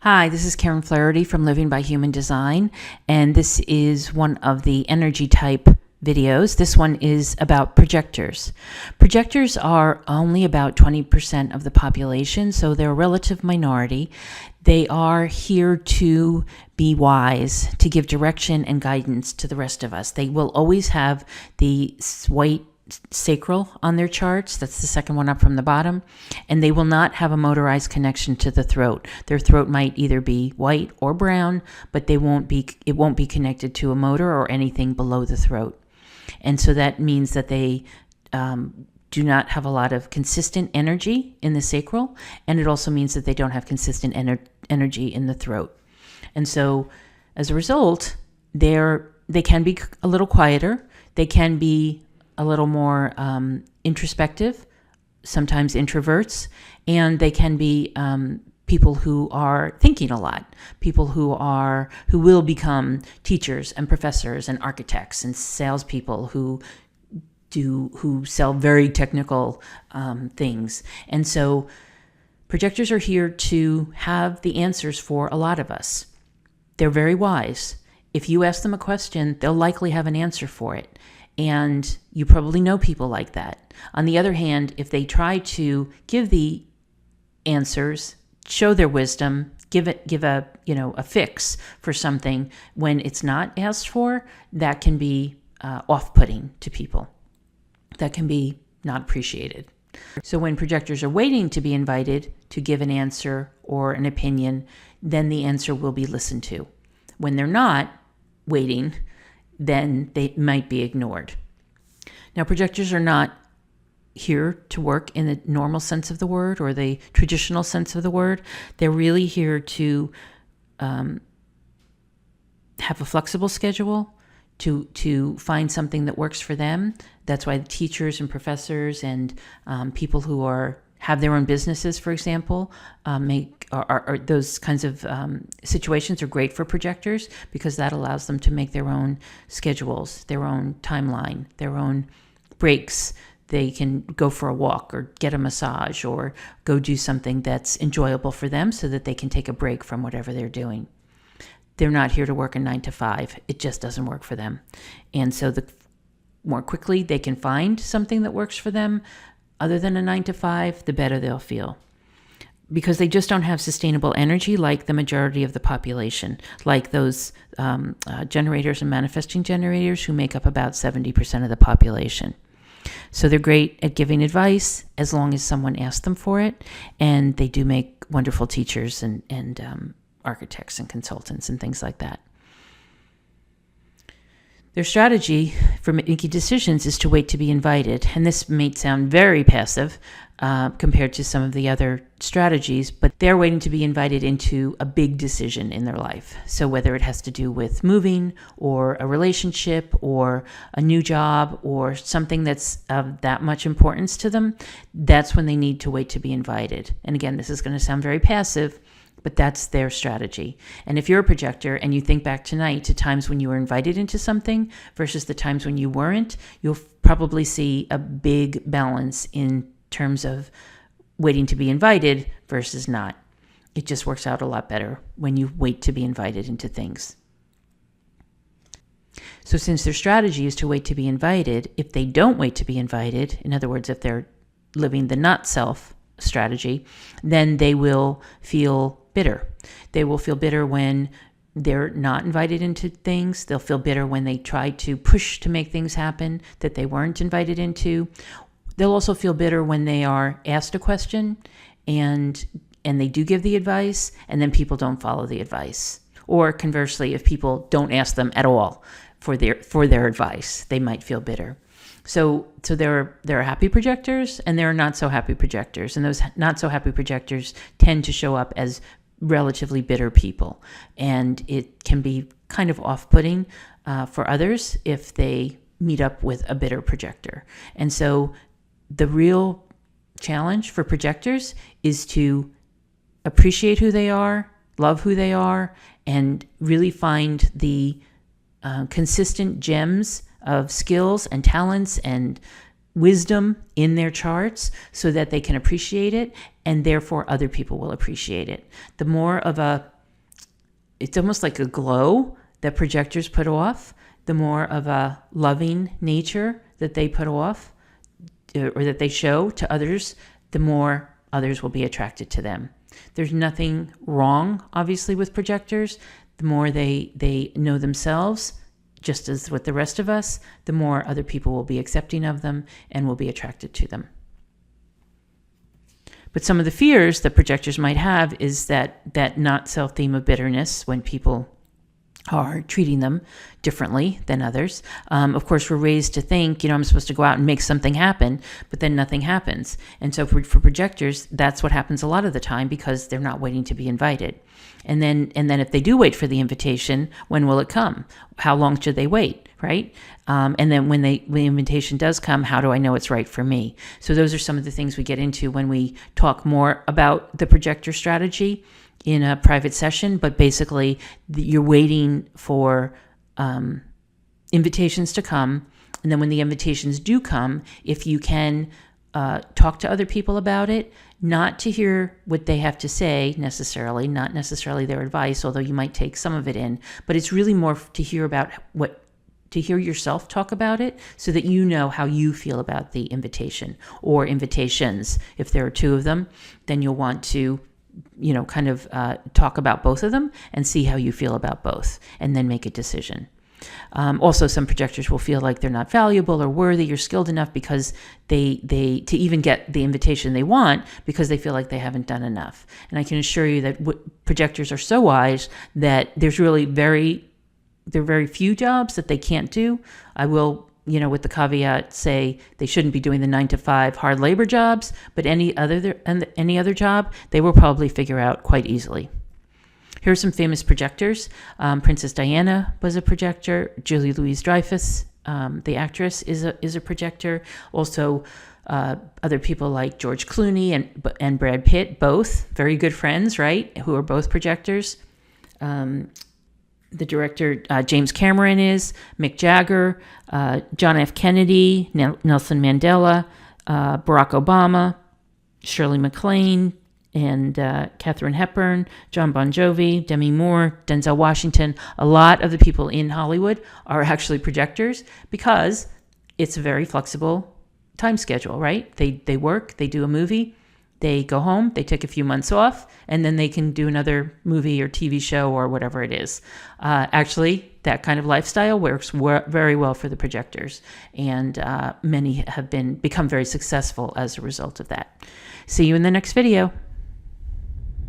Hi, this is Karen Flaherty from Living by Human Design, and this is one of the energy type videos. This one is about projectors. Projectors are only about 20% of the population, so they're a relative minority. They are here to be wise, to give direction and guidance to the rest of us. They will always have the white sacral on their charts. That's the second one up from the bottom. And they will not have a motorized connection to the throat. Their throat might either be white or brown, but it won't be connected to a motor or anything below the throat. And so that means that they do not have a lot of consistent energy in the sacral. And it also means that they don't have consistent energy in the throat. And so as a result, they can be a little quieter. They can be a little more introspective, sometimes introverts, and they can be people who are thinking a lot, people who will become teachers and professors and architects and salespeople who sell very technical things. And so projectors are here to have the answers for a lot of us. They're very wise. If you ask them a question, they'll likely have an answer for it. And you probably know people like that. On the other hand, if they try to give the answers, show their wisdom, give a fix for something when it's not asked for, that can be off-putting to people. That can be not appreciated. So when projectors are waiting to be invited to give an answer or an opinion, then the answer will be listened to. When they're not waiting, then they might be ignored. Now, projectors are not here to work in the normal sense of the word or the traditional sense of the word. They're really here to have a flexible schedule, to find something that works for them. That's why teachers and professors and people who have their own businesses, for example, those kinds of situations are great for projectors because that allows them to make their own schedules, their own timeline, their own breaks. They can go for a walk or get a massage or go do something that's enjoyable for them so that they can take a break from whatever they're doing. They're not here to work a 9 to 5. It just doesn't work for them. And so the more quickly they can find something that works for them, other than a 9 to 5, the better they'll feel. Because they just don't have sustainable energy like the majority of the population, like those generators and manifesting generators who make up about 70% of the population. So they're great at giving advice as long as someone asks them for it, and they do make wonderful teachers and architects and consultants and things like that. Their strategy for making decisions is to wait to be invited. And this may sound very passive compared to some of the other strategies, but they're waiting to be invited into a big decision in their life. So whether it has to do with moving or a relationship or a new job or something that's of that much importance to them, that's when they need to wait to be invited. And again, this is going to sound very passive, but that's their strategy. And if you're a projector and you think back tonight to times when you were invited into something versus the times when you weren't, you'll probably see a big balance in terms of waiting to be invited versus not. It just works out a lot better when you wait to be invited into things. So since their strategy is to wait to be invited, if they don't wait to be invited, in other words, if they're living the not self strategy, then they will feel bitter. They will feel bitter when they're not invited into things. They'll feel bitter when they try to push to make things happen that they weren't invited into. They'll also feel bitter when they are asked a question and they do give the advice and then people don't follow the advice. Or conversely, if people don't ask them at all for their advice, they might feel bitter. So there are happy projectors and there are not so happy projectors. And those not so happy projectors tend to show up as relatively bitter people. And it can be kind of off-putting for others if they meet up with a bitter projector. And so the real challenge for projectors is to appreciate who they are, love who they are, and really find the consistent gems of skills and talents and wisdom in their charts so that they can appreciate it and therefore other people will appreciate it. The more of it's almost like a glow that projectors put off, the more of a loving nature that they put off or that they show to others, the more others will be attracted to them. There's nothing wrong, obviously, with projectors. The more they know themselves, just as with the rest of us, the more other people will be accepting of them and will be attracted to them. But some of the fears that projectors might have is that not-self theme of bitterness when people are treating them differently than others. Of course, we're raised to think, I'm supposed to go out and make something happen, but then nothing happens. And so for projectors, that's what happens a lot of the time because they're not waiting to be invited. And then if they do wait for the invitation, when will it come? How long should they wait, right? And then when the invitation does come, how do I know it's right for me? So those are some of the things we get into when we talk more about the projector strategy in a private session. But basically, you're waiting for invitations to come. And then when the invitations do come, if you can talk to other people about it, not to hear what they have to say necessarily, not necessarily their advice, although you might take some of it in, but it's really more to hear yourself talk about it so that you know how you feel about the invitation or invitations. If there are two of them, then you'll want to talk about both of them and see how you feel about both and then make a decision. Also, some projectors will feel like they're not valuable or worthy or skilled enough because they to even get the invitation they want because they feel like they haven't done enough. And I can assure you that projectors are so wise that there's really very few jobs that they can't do. I will, with the caveat, say they shouldn't be doing the 9-to-5 hard labor jobs, but any other job they will probably figure out quite easily. Here are some famous projectors. Princess Diana was a projector. Julie Louis-Dreyfus, the actress, is a projector. Also, other people like George Clooney and Brad Pitt, both very good friends, right? Who are both projectors. The director James Cameron is, Mick Jagger, John F. Kennedy, Nelson Mandela, Barack Obama, Shirley MacLaine, and Katharine Hepburn, John Bon Jovi, Demi Moore, Denzel Washington. A lot of the people in Hollywood are actually projectors because it's a very flexible time schedule, right? They work, they do a movie, they go home, they take a few months off, and then they can do another movie or TV show or whatever it is. Actually, that kind of lifestyle works very well for the projectors, and many have become very successful as a result of that. See you in the next video.